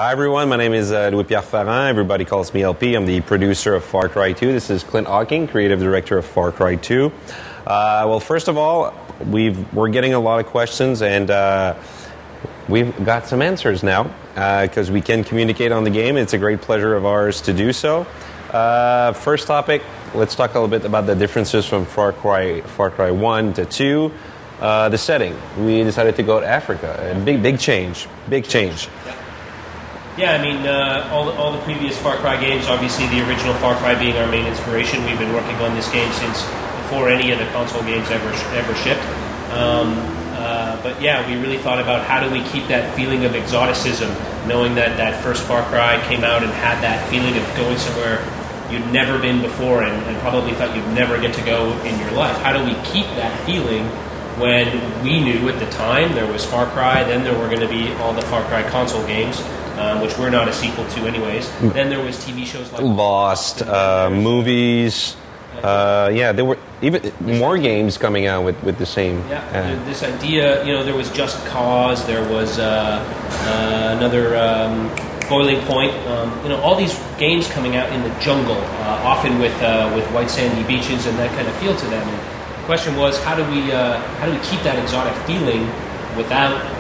Hi everyone, my name is Louis-Pierre Ferrand. Everybody calls me LP. I'm the producer of Far Cry 2. This is Clint Hawking, creative director of Far Cry 2. Well, first of all, we're getting a lot of questions, and we've got some answers now because we can communicate on the game. It's a great pleasure of ours to do so. First topic, let's talk a little bit about the differences from Far Cry 1 to 2. The setting. We decided to go to Africa. Big change. Yeah, I mean, all the previous Far Cry games, obviously the original Far Cry being our main inspiration. We've been working on this game since before any of the console games ever shipped. But yeah, we really thought about how do we keep that feeling of exoticism, knowing that first Far Cry came out and had that feeling of going somewhere you'd never been before and probably thought you'd never get to go in your life. How do we keep that feeling when we knew at the time there was Far Cry, then there were going to be all the Far Cry console games, which we're not a sequel to anyways. Then there was TV shows like Lost, movies. There were even more games coming out with the same. This idea, there was Just Cause, there was another Boiling Point. All these games coming out in the jungle, often with white sandy beaches and that kind of feel to them. And the question was, how do we keep that exotic feeling without?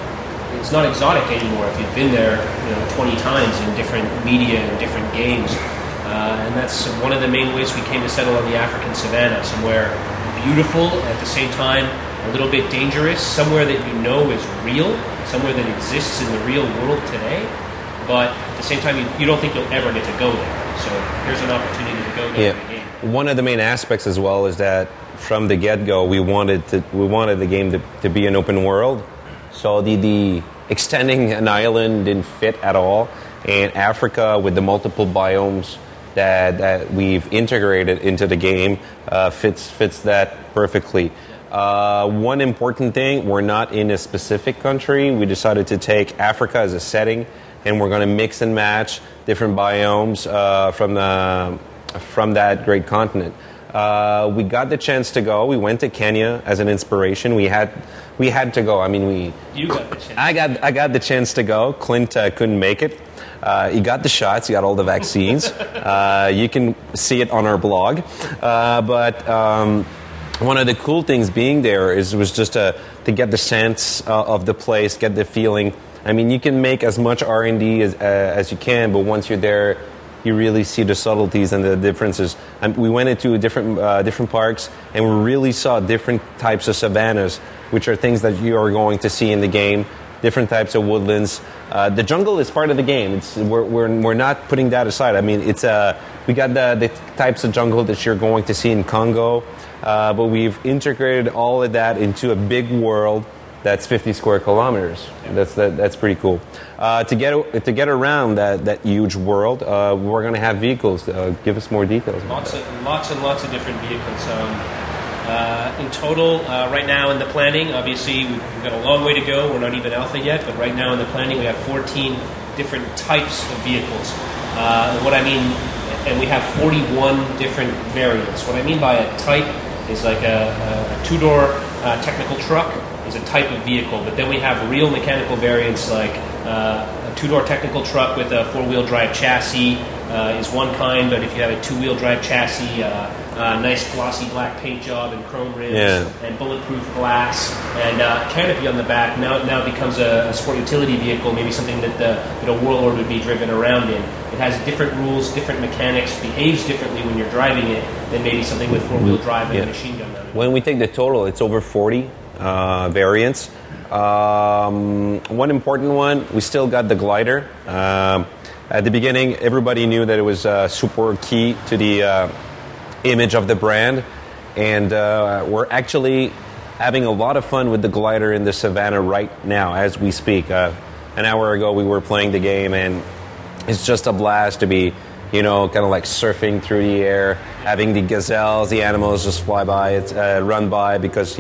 It's not exotic anymore if you've been there 20 times in different media and different games. And that's one of the main ways we came to settle on the African savannah, somewhere beautiful, at the same time a little bit dangerous, somewhere that is real, somewhere that exists in the real world today, but at the same time you don't think you'll ever get to go there. So here's an opportunity to go there in the game. One of the main aspects as well is that from the get-go we wanted the game to be an open world. So the extending an island didn't fit at all, and Africa with the multiple biomes that we've integrated into the game fits that perfectly. One important thing, we're not in a specific country. We decided to take Africa as a setting, and we're going to mix and match different biomes from that great continent. We got the chance to go. We went to Kenya as an inspiration. We had to go. I mean, You got the chance. I got the chance to go. Clint couldn't make it. He got the shots. He got all the vaccines. You can see it on our blog. But one of the cool things being there was just to get the sense of the place, get the feeling. I mean, you can make as much R&D as you can, but once you're there, you really see the subtleties and the differences. And we went into different parks, and we really saw different types of savannas, which are things that you are going to see in the game. Different types of woodlands. The jungle is part of the game. We're not putting that aside. I mean, we got the types of jungle that you're going to see in Congo, but we've integrated all of that into a big world that's 50 square kilometers. That's pretty cool. To get around that huge world, we're going to have vehicles. Give us more details. Lots and lots of different vehicles. In total, right now in the planning, obviously we've got a long way to go. We're not even alpha yet, but right now in the planning we have 14 different types of vehicles. What I mean, and we have 41 different variants. What I mean by a type is like a two-door technical truck is a type of vehicle, but then we have real mechanical variants like a two-door technical truck with a four-wheel drive chassis is one kind, but if you have a two-wheel drive chassis, nice glossy black paint job and chrome rims and bulletproof glass and canopy on the back now becomes a sport utility vehicle, maybe something that a warlord would be driven around in. It has different rules, different mechanics, behaves differently when you're driving it than maybe something with four-wheel drive and a machine gun mounted. When we take the total, it's over 40 variants. One important one, we still got the glider. At the beginning, everybody knew that it was super key to the image of the brand, and we're actually having a lot of fun with the glider in the savannah right now as we speak. An hour ago we were playing the game, and it's just a blast to be kind of like surfing through the air, having the gazelles, the animals just fly by, run by, because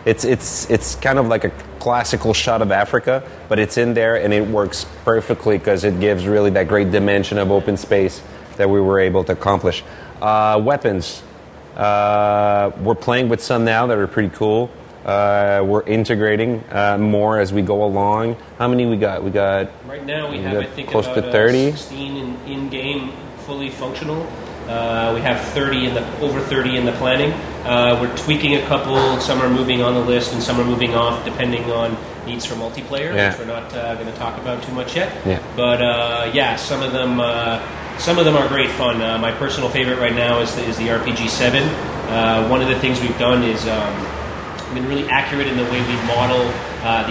it's kind of like a classical shot of Africa, but it's in there and it works perfectly because it gives really that great dimension of open space that we were able to accomplish. Weapons. We're playing with some now that are pretty cool. We're integrating more as we go along. How many we got? Right now we have, I think, close about to 30. 16 in-game fully functional. We have over 30 in the planning. We're tweaking a couple. Some are moving on the list, and some are moving off, depending on needs for multiplayer, which we're not going to talk about too much yet. Yeah. But some of them are great fun. My personal favorite right now is the RPG 7. One of the things we've done is been really accurate in the way we model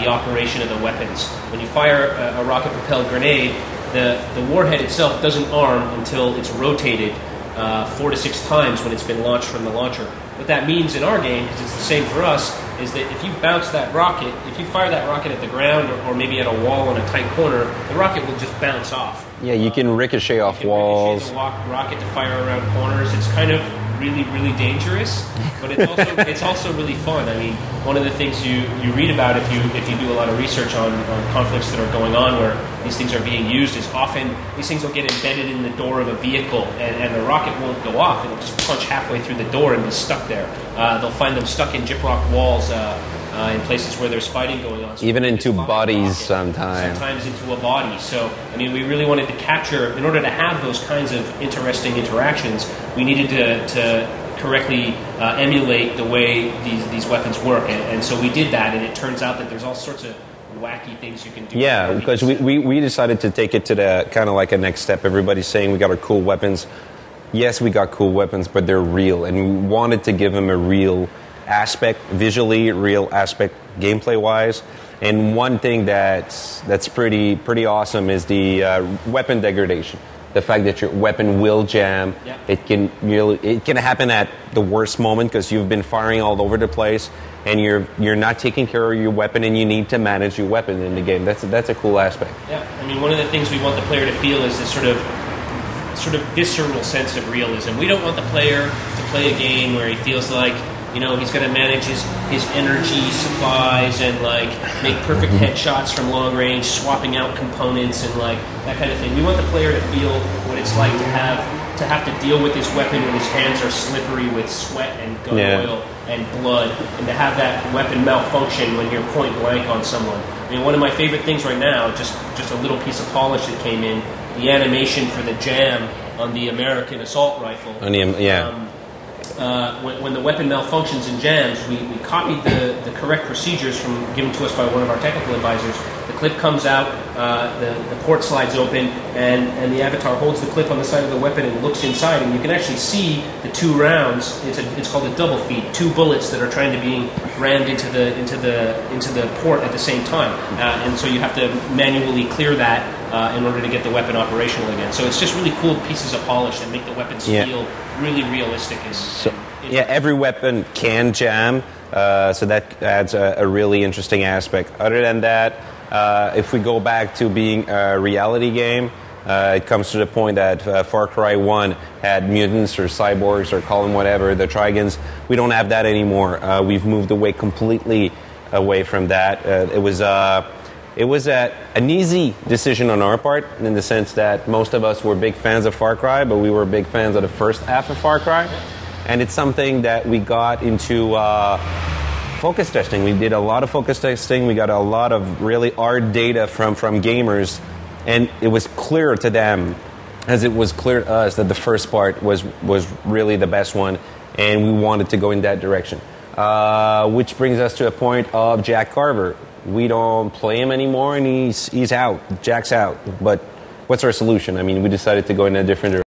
the operation of the weapons. When you fire a rocket-propelled grenade, the warhead itself doesn't arm until it's rotated 4 to 6 times when it's been launched from the launcher. What that means in our game, because it's the same for us, is that if you bounce that rocket, if you fire that rocket at the ground or maybe at a wall in a tight corner, the rocket will just bounce off. Yeah, you can ricochet off walls. Ricochet the rocket to fire around corners. It's kind of really, really dangerous, but it's also really fun. I mean, one of the things you read about if you do a lot of research on conflicts that are going on where these things are being used is often these things will get embedded in the door of a vehicle and the rocket won't go off. It'll just punch halfway through the door and be stuck there. They'll find them stuck in gyprock walls in places where there's fighting going on. So even into bodies sometimes. Sometimes into a body. So, I mean, we really wanted to capture, in order to have those kinds of interesting interactions, we needed to correctly emulate the way these weapons work. And so we did that, and it turns out that there's all sorts of wacky things you can do. Yeah, because we decided to take it to the kind of like a next step. Everybody's saying we got our cool weapons. Yes, we got cool weapons, but they're real, and we wanted to give them a real aspect, visually real aspect, gameplay-wise. And one thing that's pretty awesome is the weapon degradation. The fact that your weapon will jam. Yeah. It can happen at the worst moment because you've been firing all over the place and you're not taking care of your weapon and you need to manage your weapon in the game. That's a cool aspect. Yeah, I mean, one of the things we want the player to feel is this sort of visceral sense of realism. We don't want the player to play a game where he feels like, you know, he's going to manage his energy supplies and like make perfect headshots from long range, swapping out components and like that kind of thing. We want the player to feel what it's like to have to deal with his weapon when his hands are slippery with sweat and gun oil and blood, and to have that weapon malfunction when you're point blank on someone. I mean, one of my favorite things right now, just a little piece of polish that came in, the animation for the jam on the American assault rifle. When the weapon malfunctions and jams, we copied the correct procedures given to us by one of our technical advisors. The clip comes out, the port slides open, and the avatar holds the clip on the side of the weapon and looks inside, and you can actually see the 2 rounds. It's called a double feed, 2 bullets that are trying to be rammed into the port at the same time, and so you have to manually clear that in order to get the weapon operational again. So it's just really cool pieces of polish that make the weapons feel really realistic. Every weapon can jam, so that adds a really interesting aspect. Other than that, if we go back to being a reality game, it comes to the point that Far Cry 1 had mutants or cyborgs or call them whatever, the Trigons. We don't have that anymore. We've moved completely away from that. It was an easy decision on our part in the sense that most of us were big fans of Far Cry, but we were big fans of the first half of Far Cry. And it's something that we got into focus testing. We did a lot of focus testing. We got a lot of really hard data from gamers. And it was clear to them, as it was clear to us, that the first part was really the best one. And we wanted to go in that direction. Which brings us to a point of Jack Carver. We don't play him anymore, and he's out. Jack's out. But what's our solution? I mean, we decided to go in a different direction.